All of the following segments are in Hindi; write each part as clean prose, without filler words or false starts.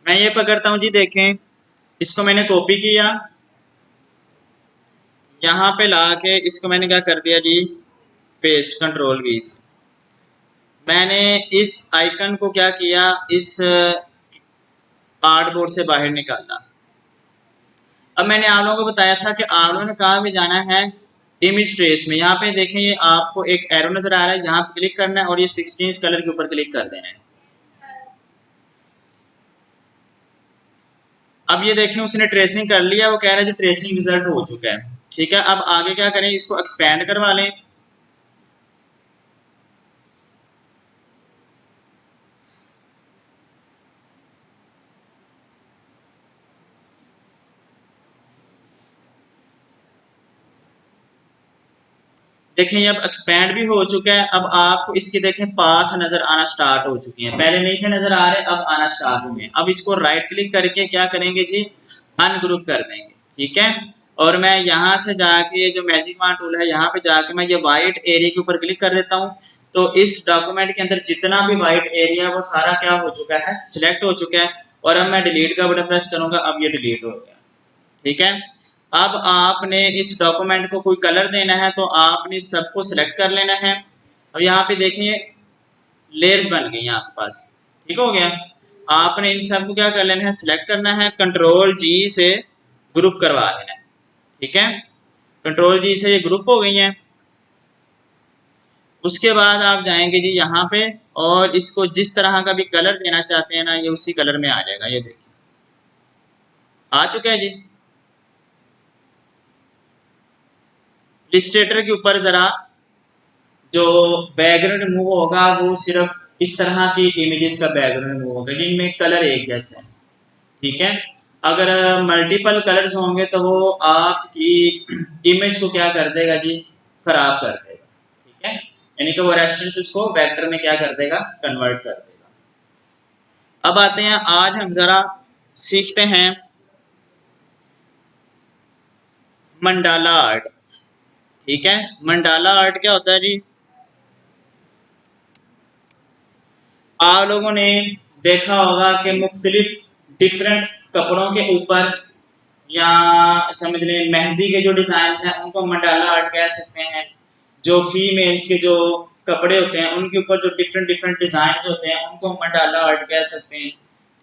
मैं ये पकड़ता हूँ जी, देखें इसको मैंने कॉपी किया, यहाँ पे ला के इसको मैंने क्या कर दिया जी, पेस्ट, कंट्रोल V से। मैंने इस आइकन को क्या किया, इस आर्टबोर्ड से बाहर निकाला। अब मैंने आप लोगों को बताया था कि आप लोगों ने कहाँ भी जाना है, इमेज ट्रेस में। यहाँ पे देखें ये आपको एक एरो नजर आ रहा है, यहाँ पे क्लिक करना है और ये 16 कलर के ऊपर क्लिक कर देना है। अब ये देखें उसने ट्रेसिंग कर लिया, वो कह रहा है जी ट्रेसिंग रिजल्ट हो चुका है। ठीक है, अब आगे क्या करें, इसको एक्सपेंड करवा लें। देखें ये अब एक्सपैंड भी हो चुका है। अब आपको इसकी देखें पाथ नजर आना स्टार्ट हो चुकी हैं, पहले नहीं थे नजर आ रहे, अब आना स्टार्ट हो गए। अब इसको राइट क्लिक करके क्या करेंगे जी, अनग्रुप कर देंगे। ठीक है, और मैं यहाँ से जाके ये जो मैजिक वॉन टूल है, यहाँ पे जाके मैं ये व्हाइट एरिया के ऊपर क्लिक कर देता हूँ। तो इस डॉक्यूमेंट के अंदर जितना भी व्हाइट एरिया है वो सारा क्या हो चुका है, सिलेक्ट हो चुका है। और अब मैं डिलीट का बटन प्रेस करूंगा, अब ये डिलीट हो गया। ठीक है, अब आपने इस डॉक्यूमेंट को कोई कलर देना है तो आपने सबको सिलेक्ट कर लेना है। अब यहाँ पे देखिए लेयर्स बन गई हैं आपके पास। ठीक हो गया, आपने इन सबको क्या कर लेना है, सिलेक्ट करना है, कंट्रोल G से ग्रुप करवा लेना है। ठीक है, कंट्रोल G से ये ग्रुप हो गई हैं। उसके बाद आप जाएंगे जी यहाँ पे और इसको जिस तरह का भी कलर देना चाहते हैं ना, ये उसी कलर में आ जाएगा। ये देखिए आ चुका है जी। इलस्ट्रेटर के ऊपर जरा जो बैकग्राउंड मूव होगा वो सिर्फ इस तरह की इमेजेस का बैकग्राउंड मूव होगा जिनमें कलर एक जैसे हैं। ठीक है, अगर मल्टीपल कलर्स होंगे तो वो आपकी इमेज को क्या कर देगा जी, खराब कर देगा। ठीक है, यानी कि वो रेस्टेंस उसको वेक्टर में क्या कर देगा, कन्वर्ट कर देगा। अब आते हैं, आज हम जरा सीखते हैं मंडाला आर्ट। ठीक है, मंडाला आर्ट क्या होता है जी, आप लोगों ने देखा होगा कि मुख्तलिफ डिफरेंट कपड़ों के ऊपर या समझ लें मेहंदी के जो डिजाइन हैं उनको मंडाला आर्ट कह सकते हैं। जो फीमेल्स के जो कपड़े होते हैं उनके ऊपर जो डिफरेंट डिफरेंट डिजाइन होते हैं उनको मंडाला आर्ट कह सकते हैं।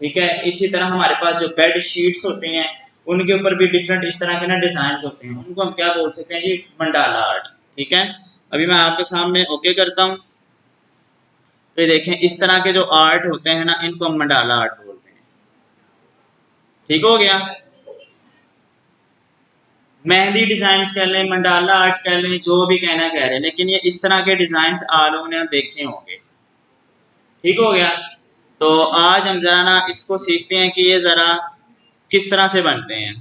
ठीक है, इसी तरह हमारे पास जो बेड शीट्स होते हैं उनके ऊपर भी डिफरेंट इस तरह के ना डिजाइन होते हैं, उनको हम क्या बोल सकते हैं जी, मंडाला आर्ट। ठीक है, अभी मैं आपके सामने ओके करता हूँ। तो ये देखें इस तरह के जो आर्ट होते हैं ना, इनको हम मंडाला आर्ट बोलते हैं। ठीक हो गया, मेहंदी डिजाइन कह लें, मंडाला आर्ट कह लें, जो भी कहना कह रहे हैं, लेकिन ये इस तरह के डिजाइन आप लोगों ने देखे होंगे। ठीक हो गया, तो आज हम जरा ना इसको सीखते हैं कि ये जरा किस तरह से बनते हैं।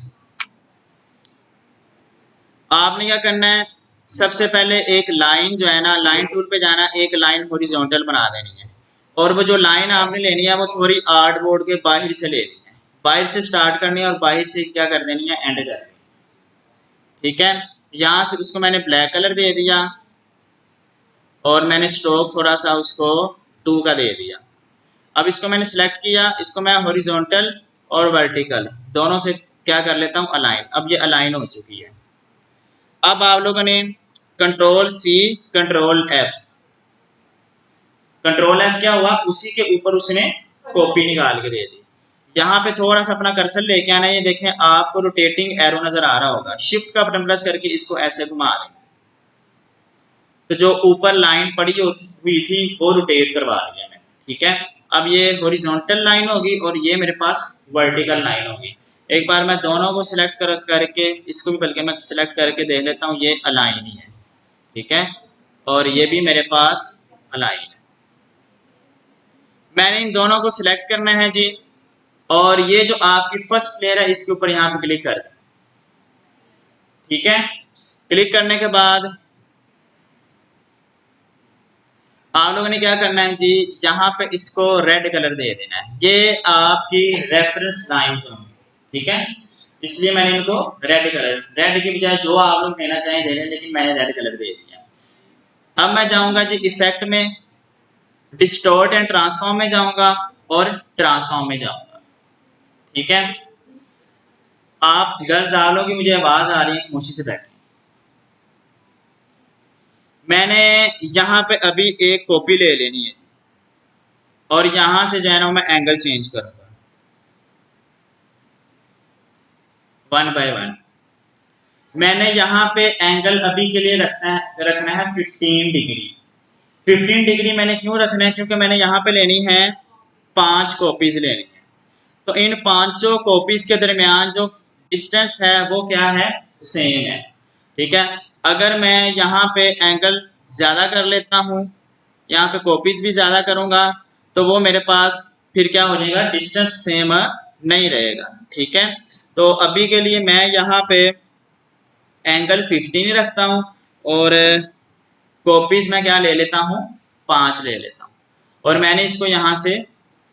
आपने क्या करना है, सबसे पहले एक लाइन जो है ना, लाइन टूल पे जाना, एक लाइन हॉरिजॉन्टल बना देनी है। और वो जो लाइन आपने लेनी है वो थोड़ी आर्ट बोर्ड के बाहर से लेनी है, बाहर से स्टार्ट करनी है और बाहर से क्या कर देनी है, एंड कर देनी है। ठीक है, यहाँ से उसको मैंने ब्लैक कलर दे दिया और मैंने स्ट्रोक थोड़ा सा उसको 2 का दे दिया। अब इसको मैंने सिलेक्ट किया, इसको मैं हॉरिजॉन्टल और वर्टिकल दोनों से क्या कर लेता हूँ, अलाइन। अब ये अलाइन हो चुकी है। अब आप लोगों ने control C control F, control F क्या हुआ, उसी के ऊपर उसने कॉपी निकाल के दे दी। यहाँ पे थोड़ा सा अपना कर्सर लेके आना है, ये देखें आपको रोटेटिंग एरो नजर आ रहा होगा, शिफ्ट का बटन प्रेस करके इसको ऐसे घुमा लें तो जो ऊपर लाइन पड़ी हुई थी वो रोटेट करवा लिया मैंने। ठीक है, अब ये हॉरिजॉन्टल लाइन होगी और ये मेरे पास वर्टिकल लाइन होगी। एक बार मैं दोनों को सिलेक्ट करके इसको भी बल्कि मैं सिलेक्ट करके देख लेता हूँ, ये अलाइन ही है। ठीक है, और ये भी मेरे पास अलाइन है। मैंने इन दोनों को सिलेक्ट करना है जी, और ये जो आपकी फर्स्ट प्लेयर है इसके ऊपर यहाँ पे क्लिक कर दें। ठीक है, क्लिक करने के बाद आप लोगों ने क्या करना है जी, यहाँ पे इसको रेड कलर दे देना है। ये आपकी रेफरेंस लाइंस होंगी। ठीक है, इसलिए मैंने इनको रेड कलर, रेड की बजाय जो आप लोग देना चाहें दे दें, लेकिन मैंने रेड कलर दे दिया। अब मैं जाऊंगा जी इफेक्ट में, डिस्टॉर्ट एंड ट्रांसफॉर्म में जाऊंगा और ट्रांसफॉर्म में जाऊंगा। ठीक है। आप गर्ल्स आ लो कि मुझे आवाज आ रही है, खामोशी से बैठे। मैंने यहाँ पे अभी एक कॉपी ले लेनी है और यहां से जो है ना मैं एंगल चेंज करूंगा 1 बाय 1। मैंने यहाँ पे एंगल अभी के लिए रखना है 15 डिग्री। 15 डिग्री मैंने क्यों रखना है, क्योंकि मैंने यहाँ पे लेनी है 5 कॉपीज लेनी है। तो इन पांचों कॉपीज के दरमियान जो डिस्टेंस है वो क्या है, सेम है। ठीक है। अगर मैं यहाँ पे एंगल ज्यादा कर लेता हूँ, यहाँ पे कॉपीज भी ज्यादा करूंगा, तो वो मेरे पास फिर क्या हो जाएगा, डिस्टेंस सेम नहीं रहेगा। ठीक है। तो अभी के लिए मैं यहाँ पे एंगल 15 ही रखता हूँ और कॉपीज में क्या ले लेता हूँ, 5 ले लेता हूँ और मैंने इसको यहाँ से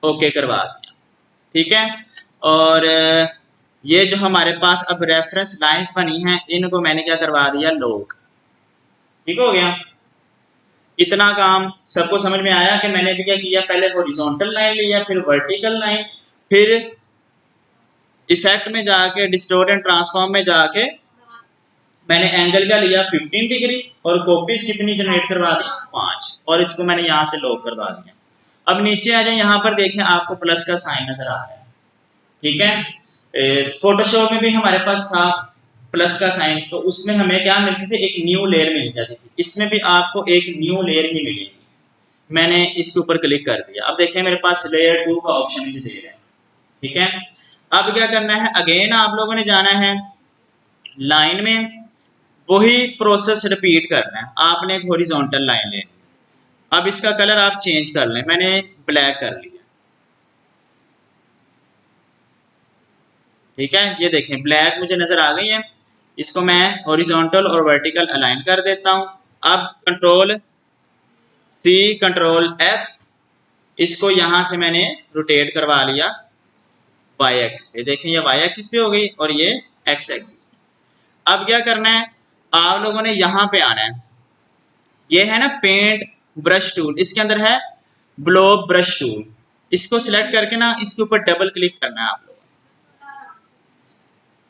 ओके करवा दिया। ठीक है। और ये जो हमारे पास अब रेफरेंस लाइंस बनी हैं, इनको मैंने क्या करवा दिया, लॉक। ठीक हो गया। इतना काम सबको समझ में आया कि मैंने भी क्या किया, पहले हॉरिजॉन्टल लाइन लिया, फिर वर्टिकल लाइन, फिर इफेक्ट में जाके डिस्टोर्ट एंड ट्रांसफॉर्म में जाके मैंने एंगल का लिया 15 डिग्री और कॉपीज कितनी जनरेट करवा दी, 5, और इसको मैंने यहां से लॉक करवा दिया। अब नीचे आ जाए, यहां पर देखें आपको प्लस का साइन नजर आ रहा है। ठीक है। फोटोशॉप में भी हमारे पास था प्लस का साइन, तो उसमें हमें क्या मिलती थी, एक न्यू लेयर मिल जाती थी। इसमें भी आपको एक न्यू लेयर ही मिलेगी। मैंने इसके ऊपर क्लिक कर दिया। अब देखें मेरे पास लेयर 2 का ऑप्शन भी दे रहा है। ठीक है। अब क्या करना है, अगेन आप लोगों ने जाना है लाइन में, वही प्रोसेस रिपीट करना है। आपने एक हॉरिजॉन्टल लाइन लेनी है। अब इसका कलर आप चेंज कर लें, मैंने ब्लैक कर लिया। ठीक है। ये देखें ब्लैक मुझे नजर आ गई है। इसको मैं हॉरिजॉन्टल और वर्टिकल अलाइन कर देता हूं। अब कंट्रोल सी कंट्रोल एफ, इसको यहां से मैंने रोटेट करवा लिया वाई एक्सिस पे। देखें ये वाई एक्सिस पे हो गई और ये एक्स एक्सिस पे। अब क्या करना है, आप लोगों ने यहां पे आना है, ये है ना पेंट ब्रश टूल, इसके अंदर है ब्लोब ब्रश टूल। इसको सिलेक्ट करके ना इसके ऊपर डबल क्लिक करना है। आप लोग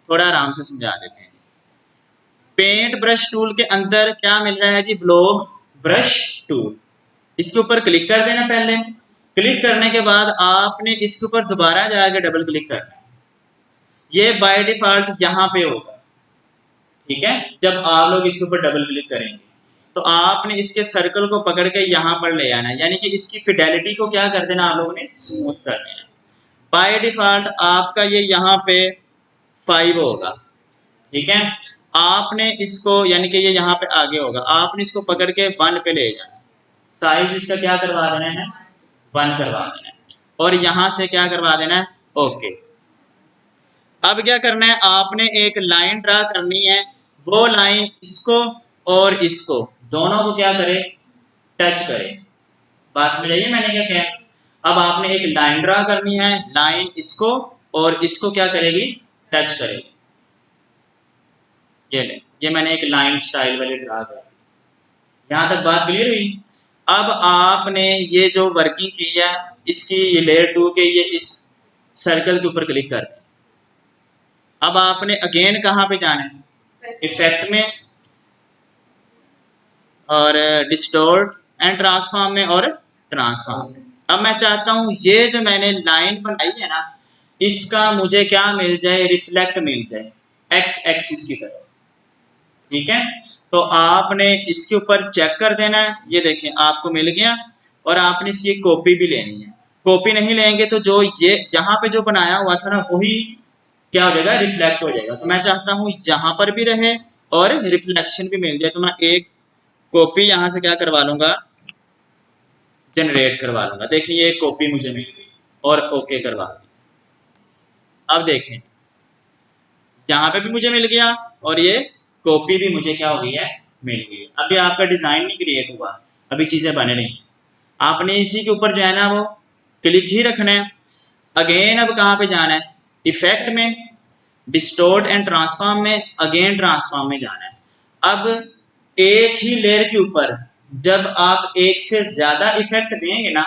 थोड़ा आराम से समझा देते हैं। पेंट ब्रश टूल के अंदर क्या मिल रहा है जी, ब्लोब ब्रश टूल। इसके ऊपर क्लिक कर देना। पहले क्लिक करने के बाद आपने इसके ऊपर दोबारा जाके डबल क्लिक करना है। ये बाय डिफॉल्ट यहाँ पे होगा। ठीक है। जब आप लोग इसके ऊपर डबल क्लिक करेंगे तो आपने इसके सर्कल को पकड़ के यहाँ पर ले आना है, यानी कि इसकी फिडेलिटी को क्या कर देना, आप लोगों ने स्मूथ कर देना। बाय डिफॉल्ट आपका ये यहाँ पे 5 होगा। ठीक है। आपने इसको यानी कि ये यहाँ पे आगे होगा, आपने इसको पकड़ के 1 पे ले जाना। साइज इसका क्या करवा देना है, 1 करवा देना है और यहां से क्या करवा देना है, ओके। अब क्या करना है, आपने एक लाइन ड्रा करनी है। वो लाइन इसको और इसको दोनों को क्या करे, टच करे। बात समझ आइए मैंने क्या किया। अब आपने एक लाइन ड्रा करनी है, लाइन इसको और इसको क्या करेगी, टच करेगी। ये ले, ये मैंने एक लाइन स्टाइल वाली ड्रा कर दी। यहां तक बात क्लियर हुई। अब आपने ये जो वर्किंग की है इसकी, ये लेयर 2 के ये इस सर्कल के ऊपर क्लिक कर। अब आपने अगेन कहां पे जाना है, इफेक्ट में और डिस्टोर्ट एंड ट्रांसफॉर्म में और ट्रांसफॉर्म में। अब मैं चाहता हूं ये जो मैंने लाइन बनाई है ना, इसका मुझे क्या मिल जाए, रिफ्लेक्ट मिल जाए एक्स एक्सिस की तरफ। ठीक है। तो आपने इसके ऊपर चेक कर देना है। ये देखें आपको मिल गया और आपने इसकी एक कॉपी भी लेनी है। कॉपी नहीं लेंगे तो जो ये यहाँ पे जो बनाया हुआ था ना, वही क्या हो जाएगा, रिफ्लेक्ट हो जाएगा। तो मैं चाहता हूँ यहाँ पर भी रहे और रिफ्लेक्शन भी मिल जाए। तो मैं एक कॉपी यहाँ से क्या करवा लूंगा, जनरेट करवा लूंगा। देखिए ये कॉपी मुझे मिल गई और ओके करवा दी। अब देखें यहाँ पे भी मुझे मिल गया और ये कॉपी भी मुझे क्या हो गई है, मिल गई। अभी आपका डिजाइन नहीं क्रिएट हुआ, अभी चीजें बने नहीं। आपने इसी के ऊपर जो है ना वो क्लिक ही रखना है। अगेन अब कहाँ पे जाना है, इफेक्ट में, डिस्टोर्ट एंड ट्रांसफॉर्म में, अगेन ट्रांसफॉर्म में जाना है। अब एक ही लेयर के ऊपर जब आप एक से ज्यादा इफेक्ट देंगे ना,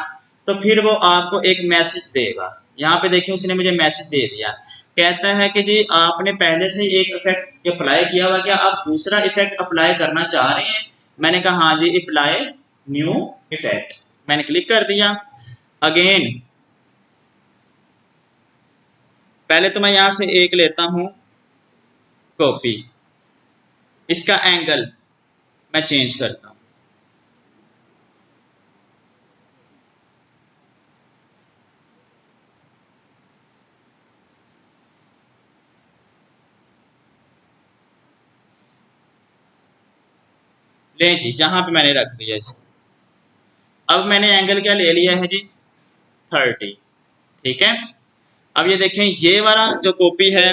तो फिर वो आपको एक मैसेज देगा। यहाँ पे देखिए उसने मुझे मैसेज दे दिया, कहता है कि जी आपने पहले से एक इफेक्ट अप्लाई किया हुआ, क्या आप दूसरा इफेक्ट अप्लाई करना चाह रहे हैं? मैंने कहा हाँ जी, अप्लाई न्यू इफेक्ट, मैंने क्लिक कर दिया। अगेन पहले तो मैं यहां से एक लेता हूं कॉपी, इसका एंगल मैं चेंज करता हूं। ले जी, यहां पे मैंने रख दिया इसको। अब मैंने एंगल क्या ले लिया है जी, 30। ठीक है, अब ये देखें ये वाला जो कॉपी है,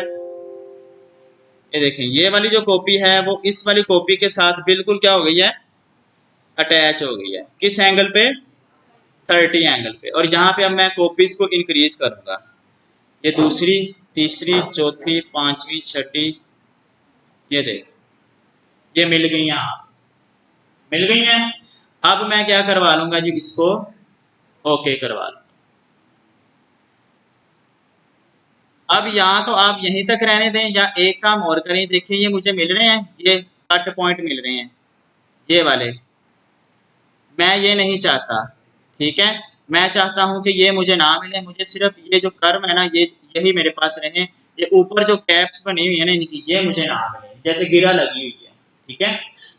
ये देखें ये वाली जो कॉपी है वो इस वाली कॉपी के साथ बिल्कुल क्या हो गई है, अटैच हो गई है। किस एंगल पे, 30 एंगल पे। और यहाँ पे अब मैं कॉपीज को इंक्रीज करूंगा, ये दूसरी, तीसरी, चौथी, पांचवी, छठी, ये देख, ये मिल गई हैं, मिल गई हैं। अब मैं क्या करवा लूंगा जी, इसको ओके करवा लूंगा। अब या तो आप यहीं तक रहने दें या एक काम और करें। देखिए ये मुझे मिल रहे हैं, ये कट पॉइंट मिल रहे हैं ये वाले, मैं ये नहीं चाहता। ठीक है, मैं चाहता हूं कि ये मुझे ना मिले, मुझे सिर्फ ये जो कर्व है ना, ये यही मेरे पास रहे। ये ऊपर जो कैप्स बनी हुई है ना इनकी, ये मुझे ना मिले, जैसे गिरा लगी हुई है। ठीक है,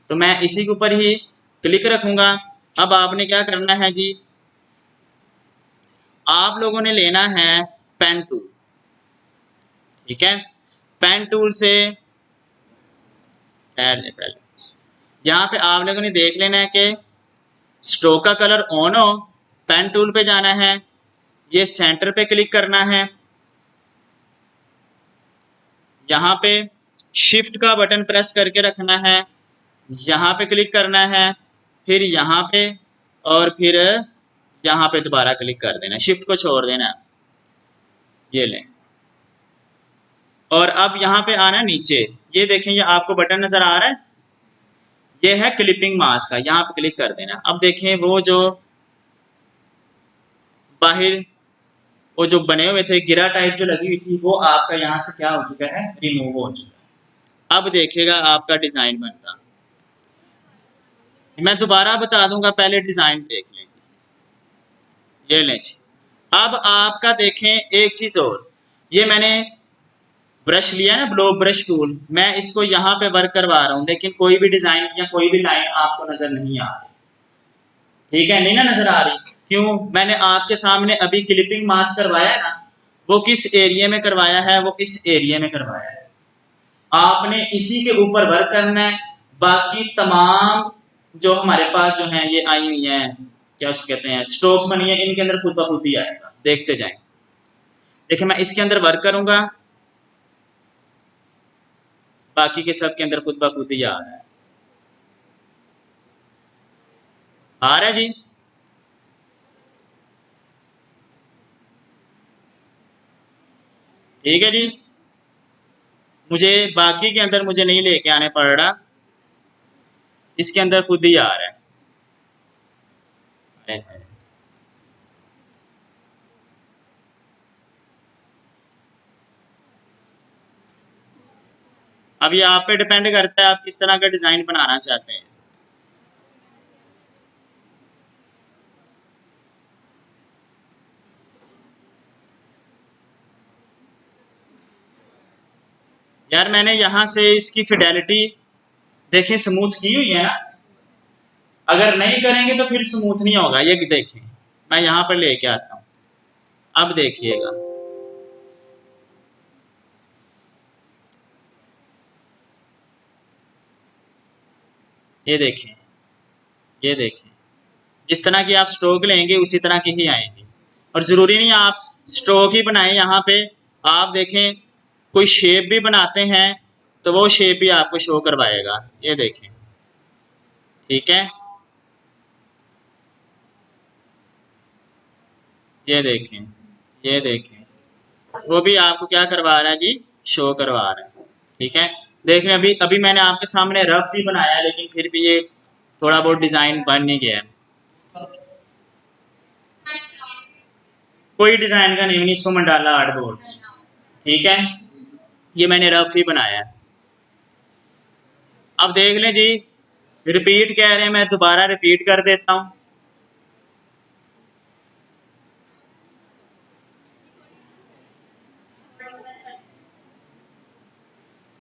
तो मैं इसी के ऊपर ही क्लिक रखूंगा। अब आपने क्या करना है जी, आप लोगों ने लेना है पेन टूल। ठीक है, पेन टूल से पहले यहाँ पे आप लोगों ने देख लेना है कि स्ट्रोक का कलर ऑन हो, पेन टूल पे जाना है, ये सेंटर पे क्लिक करना है, यहाँ पे शिफ्ट का बटन प्रेस करके रखना है, यहाँ पे क्लिक करना है, फिर यहाँ पे, और फिर यहाँ पे दोबारा क्लिक कर देना, शिफ्ट को छोड़ देना, ये लें। और अब यहाँ पे आना नीचे, ये देखें ये आपको बटन नजर आ रहा है, ये है क्लिपिंग मास्क का, यहाँ पे क्लिक कर देना। अब देखें वो जो बाहर वो जो बने हुए थे गिरा टाइप जो लगी हुई थी, वो आपका यहाँ से क्या हो चुका है, रिमूव हो चुका है। अब देखिएगा आपका डिजाइन बनता, मैं दोबारा बता दूंगा, पहले डिजाइन देख लें। ये लें जी, अब आपका देखें एक चीज और, ये मैंने ब्रश लिया ना, ब्लो ब्रश टूल, मैं इसको यहाँ पे वर्क करवा रहा हूँ, लेकिन कोई भी डिजाइन या कोई भी लाइन आपको नजर नहीं आ रही। ठीक है, नहीं ना नजर आ रही, क्यों? मैंने आपके सामने अभी क्लिपिंग मास्क करवाया ना, वो किस एरिया में करवाया है, वो इस एरिया में करवाया है। आपने इसी के ऊपर वर्क करना है। बाकी तमाम जो हमारे पास जो है ये आई हुई हैं, क्या उसको कहते हैं, स्ट्रोक्स बनी है, इनके अंदर खुद ब खुद ही आएगा, देखते जाएं। देखिए मैं इसके अंदर वर्क करूंगा, बाकी के सब के अंदर खुद ब खुद ही आ रहा है। आ रहा है जी, ठीक है जी, मुझे बाकी के अंदर मुझे नहीं लेके आने पड़ रहा, इसके अंदर खुद ही आ रहा है। अब ये आप पे डिपेंड करता है आप किस तरह का डिजाइन बनाना चाहते हैं। यार मैंने यहाँ से इसकी फिडेलिटी देखें स्मूथ की हुई है ना, अगर नहीं करेंगे तो फिर स्मूथ नहीं होगा। ये देखें, मैं यहाँ पर लेके आता हूँ, अब देखिएगा, ये देखें, ये देखें, जिस तरह की आप स्ट्रोक लेंगे उसी तरह की ही आएंगी। और ज़रूरी नहीं आप स्ट्रोक ही बनाएं, यहाँ पे आप देखें कोई शेप भी बनाते हैं तो वो शेप भी आपको शो करवाएगा, ये देखें। ठीक है, ये देखें, ये देखें, वो भी आपको क्या करवा रहा है जी, शो करवा रहा है। ठीक है, देखें अभी अभी मैंने आपके सामने रफ भी बनाया, लेकिन फिर भी ये थोड़ा बहुत डिज़ाइन बन नहीं गया है। कोई डिजाइन का नेम नहीं, इसको मंडाला आर्ट बोलते हैं। ठीक है, ये मैंने रफ ही बनाया है। अब देख लें जी, रिपीट कह रहे हैं, मैं दोबारा रिपीट कर देता हूं।